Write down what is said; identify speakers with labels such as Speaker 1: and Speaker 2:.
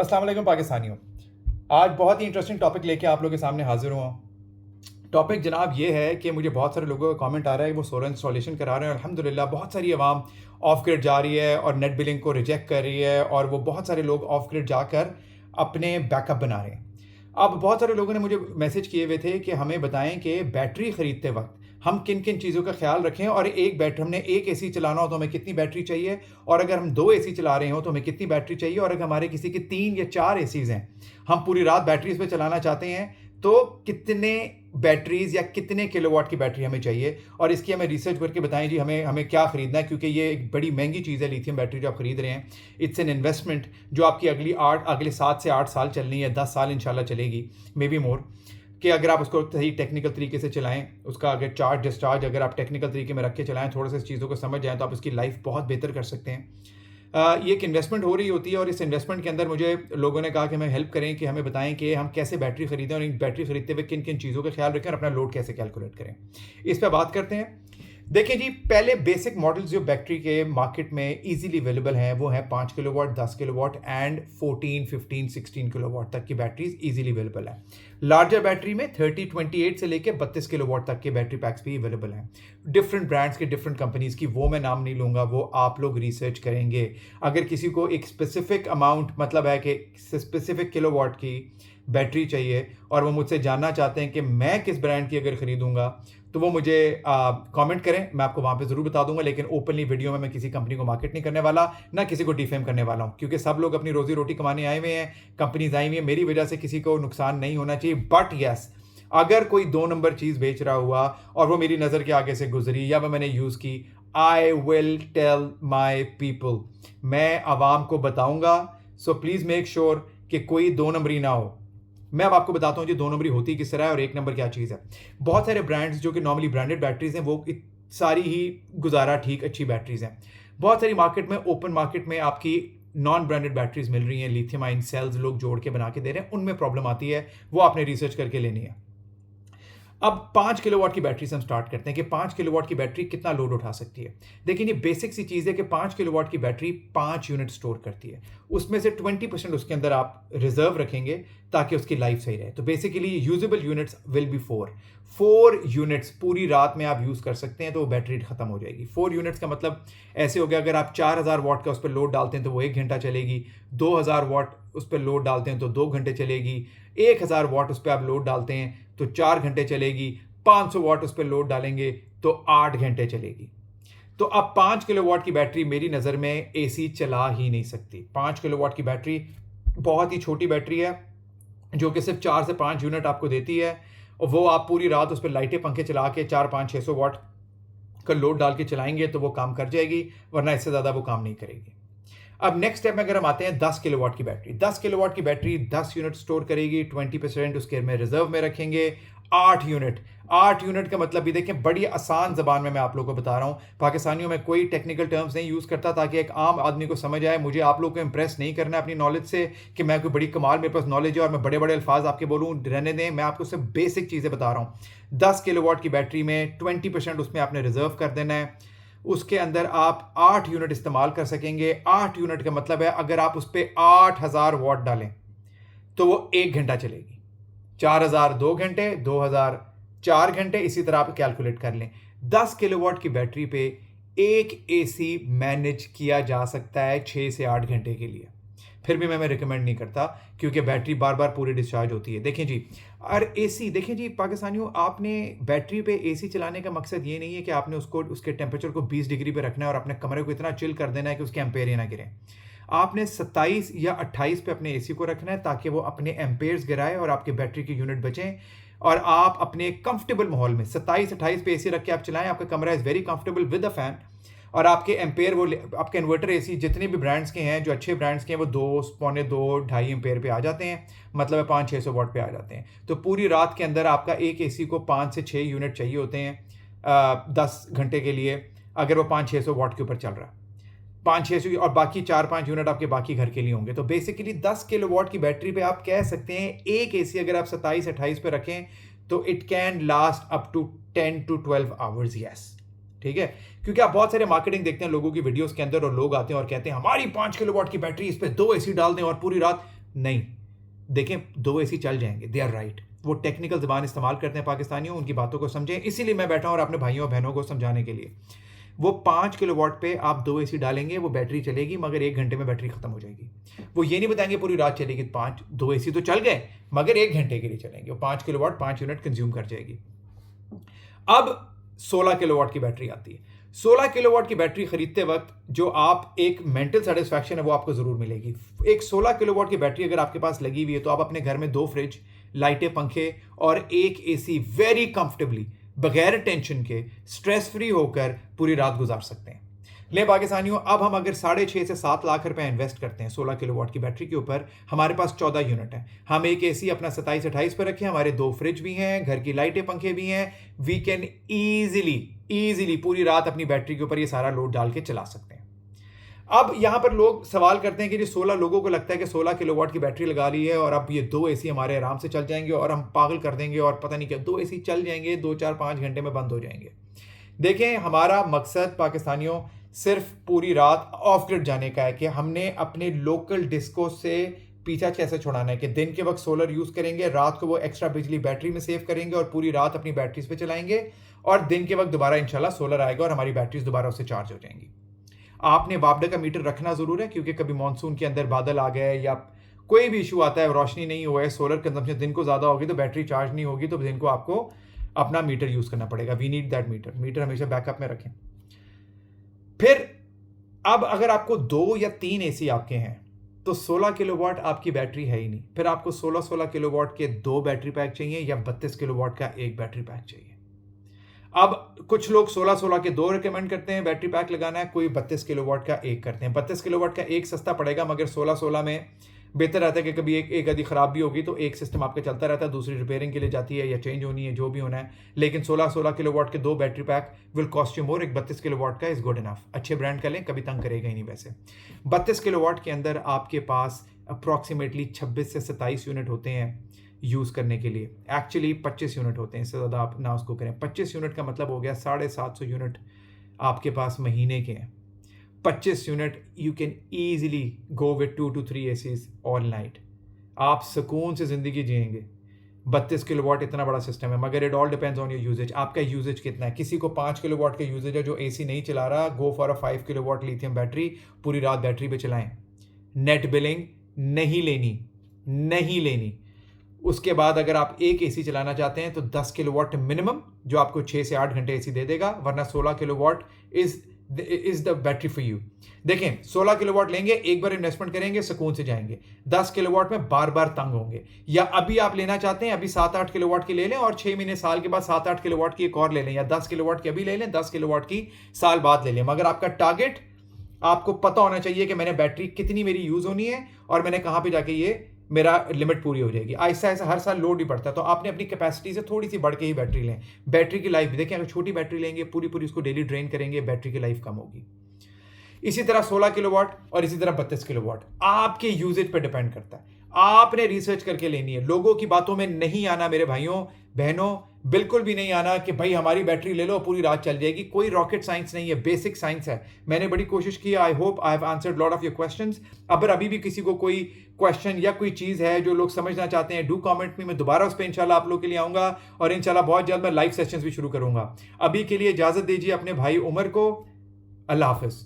Speaker 1: अस्सलाम वालेकुम पाकिस्तानियों। आज बहुत ही इंटरेस्टिंग टॉपिक लेके आप लोगों के सामने हाजिर हुआ हूँ। टॉपिक जनाब ये है कि मुझे बहुत सारे लोगों का कमेंट आ रहा है कि वो सोलर इंस्टॉलेशन करा रहे हैं और अल्हम्दुलिल्लाह बहुत सारी आवाम ऑफ ग्रिड जा रही है और नेट बिलिंग को रिजेक्ट कर रही है और वो बहुत सारे लोग ऑफ ग्रिड जाकर अपने बैकअप बना रहे हैं। अब बहुत सारे लोगों ने मुझे मैसेज किए हुए थे कि हमें बताएं कि बैटरी ख़रीदते वक्त हम किन किन चीज़ों का ख्याल रखें और एक बैटरी हमने एक एसी चलाना हो तो हमें कितनी बैटरी चाहिए, और अगर हम 2 एसी चला रहे हो तो हमें कितनी बैटरी चाहिए, और अगर हमारे किसी के 3 या 4 एसीज़ हैं, हम पूरी रात बैटरीज़ पे चलाना चाहते हैं तो कितने बैटरीज़ या कितने किलोवाट की बैटरी हमें चाहिए, और इसकी हमें रिसर्च करके बताएं जी हमें हमें क्या ख़रीदना है, क्योंकि ये एक बड़ी महंगी चीज़ है लिथियम बैटरी जो आप ख़रीद रहे हैं। इट्स एन इन्वेस्टमेंट जो आपकी अगले 7 से 8 साल चलनी है, 10 साल इंशाल्लाह चलेगी, मे बी मोर, कि अगर आप उसको सही टेक्निकल तरीके से चलाएं, उसका अगर चार्ज डिस्चार्ज अगर आप टेक्निकल तरीके में रख के चलाएं, थोड़ा सा इस चीज़ों को समझ जाएं तो आप उसकी लाइफ बहुत बेहतर कर सकते हैं। ये एक इन्वेस्टमेंट हो रही होती है और इस इन्वेस्टमेंट के अंदर मुझे लोगों ने कहा कि हमें हेल्प करें, कि हमें बताएं कि हम कैसे बैटरी खरीदें और इन बैटरी खरीदते हुए किन किन चीज़ों का ख्याल रखें और अपना लोड कैसे कैलकुलेट करें। इस पर बात करते हैं। देखिए जी, पहले बेसिक मॉडल्स जो बैटरी के मार्केट में इजीली अवेलेबल हैं वो हैं 5 किलोवाट, 10 किलोवाट एंड 14, 15, 16 किलोवाट तक की बैटरीज इजीली अवेलेबल हैं। लार्जर बैटरी में 30, 28 से लेकर 32 किलोवाट तक के बैटरी पैक्स भी अवेलेबल हैं। डिफरेंट ब्रांड्स के, डिफरेंट कंपनीज की, वो मैं नाम नहीं लूँगा, वो आप लोग रिसर्च करेंगे। अगर किसी को एक स्पेसिफिक अमाउंट, मतलब है कि स्पेसिफिक किलोवाट की बैटरी चाहिए और वो मुझसे जानना चाहते हैं कि मैं किस ब्रांड की अगर ख़रीदूँगा, तो वो मुझे कमेंट करें, मैं आपको वहाँ पे ज़रूर बता दूंगा। लेकिन ओपनली वीडियो में मैं किसी कंपनी को मार्केट नहीं करने वाला, ना किसी को डिफेम करने वाला हूँ, क्योंकि सब लोग अपनी रोजी रोटी कमाने आए हुए हैं, कंपनीज आई हुई हैं, मेरी वजह से किसी को नुकसान नहीं होना चाहिए। बट यस, अगर कोई 2 नंबर चीज़ बेच रहा हुआ और वो मेरी नज़र के आगे से गुजरी या मैंने यूज़ की, I will tell my people, मैं आवाम को बताऊंगा। सो प्लीज़ मेक श्योर कि कोई 2 नंबरी ना हो। मैं अब आपको बताता हूँ जी 2 नंबरी होती किस तरह है और 1 नंबर क्या चीज़ है। बहुत सारे ब्रांड्स जो कि नॉर्मली ब्रांडेड बैटरीज हैं, वो सारी ही गुजारा ठीक अच्छी बैटरीज हैं। बहुत सारी मार्केट में, ओपन मार्केट में आपकी नॉन ब्रांडेड बैटरीज मिल रही हैं, लिथियम आयन सेल्स लोग जोड़ के बना के दे रहे हैं, उनमें प्रॉब्लम आती है, वो आपने रिसर्च करके लेनी है। अब 5 किलोवाट की बैटरी से हम स्टार्ट करते हैं कि 5 किलोवाट की बैटरी कितना लोड उठा सकती है। देखिए ये बेसिक सी चीज़ है कि 5 किलोवाट की बैटरी 5 यूनिट स्टोर करती है, उसमें से 20% उसके अंदर आप रिजर्व रखेंगे ताकि उसकी लाइफ सही रहे। तो basically usable units will be 4 units पूरी रात में आप यूज़ कर सकते हैं, तो वो बैटरी ख़त्म हो जाएगी। 4 यूनिट्स का मतलब ऐसे हो गया, अगर आप 4000 वाट का उस पर लोड डालते हैं तो वो 1 घंटा चलेगी, 2000 वाट उस पर लोड डालते हैं तो 2 घंटे चलेगी, 1000 वाट उस पर आप लोड डालते हैं तो 4 घंटे चलेगी, 500 वाट उस पर लोड डालेंगे तो 8 घंटे चलेगी। तो अब 5 किलोवाट की बैटरी मेरी नज़र में एसी चला ही नहीं सकती। 5 किलोवाट की बैटरी बहुत ही छोटी बैटरी है जो कि सिर्फ 4 से 5 यूनिट आपको देती है, और वो आप पूरी रात उस पर लाइटें पंखे चला के 4, 5, 600 वाट का लोड डाल के चलाएंगे तो वो काम कर जाएगी, वरना इससे ज़्यादा वो काम नहीं करेगी। अब नेक्स्ट स्टेप में अगर हम आते हैं 10 किलोवाट की बैटरी। 10 किलोवाट की बैटरी 10 यूनिट स्टोर करेगी, 20% उसके में रिजर्व में रखेंगे। 8 यूनिट का मतलब भी देखें, बड़ी आसान ज़बान में मैं आप लोगों को बता रहा हूँ। पाकिस्तानियों में कोई टेक्निकल टर्म्स नहीं यूज़ करता ताकि एक आम आदमी को समझ आए। मुझे आप लोगों को इंप्रेस नहीं करना है अपनी नॉलेज से कि मैं कोई बड़ी कमाल, मेरे पास नॉलेज है और मैं बड़े बड़े अल्फाज आपके बोलूँ, रहने दें। मैं आपको सिर्फ बेसिक चीज़ें बता रहा हूँ। 10 किलोवाट की बैटरी में 20% उसमें आपने रिजर्व कर देना है। उसके अंदर आप 8 यूनिट इस्तेमाल कर सकेंगे। 8 यूनिट का मतलब है अगर आप उस पर 8000 वाट डालें तो वो 1 घंटा चलेगी। 4000 2 घंटे, 2000 4 घंटे, इसी तरह आप कैलकुलेट कर लें। 10 किलोवाट की बैटरी पे एक एसी मैनेज किया जा सकता है 6 से 8 घंटे के लिए। फिर भी मैं रिकमेंड नहीं करता क्योंकि बैटरी बार बार पूरी डिस्चार्ज होती है। देखें जी, और एसी देखें जी पाकिस्तानियों, आपने बैटरी पे एसी चलाने का मकसद ये नहीं है कि आपने उसको, उसके टेम्परेचर को 20 डिग्री पे रखना है और अपने कमरे को इतना चिल कर देना है कि उसके एम्पेयर ही ना गिरें। आपने 27 या 28 पे अपने एसी को रखना है ताकि वो अपने एम्पेयर्स गिराए और आपके बैटरी की यूनिट बचें, और आप अपने कंफर्टेबल माहौल में 27-28 पे एसी रख के आप चलाएं। आपका कमरा is very comfortable with a fan, और आपके एम्पेयर, वो आपके इन्वर्टर एसी जितने भी ब्रांड्स के हैं, जो अच्छे ब्रांड्स के हैं, वो 2, पौने 2, 2.5 एम्पेयर पे आ जाते हैं, मतलब 500-600 वाट पे आ जाते हैं। तो पूरी रात के अंदर आपका एक एसी को 5 से 6 यूनिट चाहिए होते हैं 10 घंटे के लिए, अगर वो 500-600 वाट के ऊपर चल रहा है। 500-600 और बाकी 4-5 यूनिट आपके बाकी घर के लिए होंगे। तो बेसिकली 10 किलोवाट की बैटरी पे आप कह सकते हैं एक एसी अगर आप 27-28 पे रखें तो it can last up to 10 to 12 hours. Yes, ठीक है, क्योंकि आप बहुत सारे मार्केटिंग देखते हैं लोगों की वीडियोस के अंदर और लोग आते हैं और कहते हैं हमारी 5 किलोवाट की बैटरी, इस पे 2 एसी डाल दें और पूरी रात। नहीं, देखें 2 एसी चल जाएंगे, दे आर राइट। वो टेक्निकल ज़बान इस्तेमाल करते हैं पाकिस्तानियों, उनकी बातों को समझें, इसीलिए मैं बैठा हूँ और अपने भाइयों और बहनों को समझाने के लिए। वो 5 किलोवाट पे आप 2 एसी डालेंगे, वो बैटरी चलेगी, मगर 1 घंटे में बैटरी खत्म हो जाएगी। वो ये नहीं बताएंगे पूरी रात चलेगी, 2 एसी तो चल गए मगर 1 घंटे के लिए चलेंगे। वो 5 किलोवाट 5 यूनिट कंज्यूम कर जाएगी। अब 16 किलोवाट की बैटरी आती है। 16 किलोवाट की बैटरी खरीदते वक्त जो आप एक मेंटल सेटिस्फैक्शन है वो आपको जरूर मिलेगी। एक 16 किलोवाट की बैटरी अगर आपके पास लगी हुई है तो आप अपने घर में 2 फ्रिज, लाइटें, पंखे और 1 एसी वेरी कंफर्टेबली, बगैर टेंशन के, स्ट्रेस फ्री होकर पूरी रात गुजार सकते हैं। ले पाकिस्तानियों, अब हम अगर 6.5 से 7 लाख रुपए इन्वेस्ट करते हैं 16 किलोवाट की बैटरी के ऊपर, हमारे पास 14 यूनिट है। हम एक एसी अपना 27-28 पर रखें, हमारे 2 फ्रिज भी हैं, घर की लाइटें पंखे भी हैं। वी कैन ईजिली पूरी रात अपनी बैटरी के ऊपर ये सारा लोड डाल के चला सकते हैं। अब यहां पर लोग सवाल करते हैं कि जो 16 लोगों को लगता है कि 16 किलोवाट की बैटरी लगा ली है और अब ये 2 एसी हमारे आराम से चल जाएंगे और हम पागल कर देंगे और पता नहीं क्या 2 एसी चल जाएंगे, 2, 4, 5 घंटे में बंद हो जाएंगे। देखें, हमारा मकसद पाकिस्तानियों सिर्फ पूरी रात ऑफ ग्रिड जाने का है कि हमने अपने लोकल डिस्को से पीछा कैसे छुड़ाना है कि दिन के वक्त सोलर यूज करेंगे, रात को वो एक्स्ट्रा बिजली बैटरी में सेव करेंगे और पूरी रात अपनी बैटरीज पे चलाएंगे और दिन के वक्त दोबारा इंशाल्लाह सोलर आएगा और हमारी बैटरीज दोबारा उससे चार्ज हो जाएंगी। आपने वापडा का मीटर रखना जरूर है क्योंकि कभी मानसून के अंदर बादल आ गए या कोई भी इशू आता है, रोशनी नहीं हुआ है, सोलर कंजम्पशन दिन को ज्यादा होगी तो बैटरी चार्ज नहीं होगी, तो दिन को आपको अपना मीटर यूज करना पड़ेगा। वी नीड दैट मीटर हमेशा बैकअप में रखें। फिर अब अगर आपको 2 या 3 एसी आपके हैं तो 16 किलोवाट आपकी बैटरी है ही नहीं, फिर आपको 16 किलोवाट के 2 बैटरी पैक चाहिए या 32 किलोवाट का 1 बैटरी पैक चाहिए। अब कुछ लोग 16 के 2 रिकमेंड करते हैं बैटरी पैक लगाना है, कोई 32 किलोवाट का 1 करते हैं। 32 किलोवाट का 1 सस्ता पड़ेगा मगर 16 में बेहतर रहता है कि कभी एक आधी खराब भी होगी तो एक सिस्टम आपका चलता रहता है, दूसरी रिपेयरिंग के लिए जाती है या चेंज होनी है, जो भी होना है। लेकिन 16 किलोवाट के 2 battery pack will cost you more. एक 32 किलोवाट का इज गुड इनफ, अच्छे ब्रांड का लें, कभी तंग करेगा ही नहीं। वैसे 32 किलोवाट के अंदर आपके पास अप्रॉक्सीमेटली 26 से 27 यूनिट होते हैं यूज़ करने के लिए। एक्चुअली 25 यूनिट होते हैं, इससे ज़्यादा आप ना उसको करें। 25 यूनिट का मतलब हो गया 750 यूनिट आपके पास महीने के हैं। 25 unit you can easily go with 2 to 3 ACs all night. आप सुकून से ज़िंदगी जिएंगे। 32 किलोवाट इतना बड़ा सिस्टम है मगर it all depends on your usage. आपका यूजेज कितना है? किसी को 5 किलोवाट का यूजेज है जो एसी नहीं चला रहा, go for a 5 kilowatt lithium battery, पूरी रात बैटरी पे चलाएं। नेट बिलिंग नहीं लेनी। उसके बाद अगर आप एक एसी चलाना चाहते हैं तो 10 किलोवाट मिनिमम, जो आपको 6 से 8 घंटे एसी दे देगा, वरना 16 kilowatt is the battery for you. देखें, 16 किलोवाट लेंगे, एक बार इन्वेस्टमेंट करेंगे, सुकून से जाएंगे। 10 किलोवाट में बार बार तंग होंगे। या अभी आप लेना चाहते हैं, अभी 7-8 किलोवाट की ले लें और 6 महीने साल के बाद 7-8 किलोवाट की एक और ले लें, या 10 किलोवाट की अभी ले लें, 10 किलोवाट की साल बाद ले लें। मगर आपका टारगेट, आपको पता होना चाहिए कि मैंने बैटरी कितनी मेरी यूज होनी है और मैंने कहां पे जाके ये मेरा लिमिट पूरी हो जाएगी। ऐसा हर साल लोड ही बढ़ता है, तो आपने अपनी कैपेसिटी से थोड़ी सी बढ़ के ही बैटरी लें। बैटरी की लाइफ भी देखें, अगर छोटी बैटरी लेंगे, पूरी उसको डेली ड्रेन करेंगे, बैटरी की लाइफ कम होगी। इसी तरह 16 किलोवाट और इसी तरह 32 किलोवाट आपके यूजेज पर डिपेंड करता है। आपने रिसर्च करके लेनी है, लोगों की बातों में नहीं आना मेरे भाइयों बहनों, बिल्कुल भी नहीं आना कि भाई हमारी बैटरी ले लो पूरी रात चल जाएगी। कोई रॉकेट साइंस नहीं है, बेसिक साइंस है। मैंने बड़ी कोशिश की, I hope I have answered lot of your questions. अगर अभी भी किसी को कोई क्वेश्चन या कोई चीज है जो लोग समझना चाहते हैं, डू कमेंट में, मैं दोबारा उस पर इंशाल्लाह आप लोग के लिए आऊंगा और इंशाल्लाह बहुत जल्द मैं लाइव सेशंस भी शुरू करूंगा। अभी के लिए इजाजत दीजिए अपने भाई उमर को। अल्लाह हाफिज।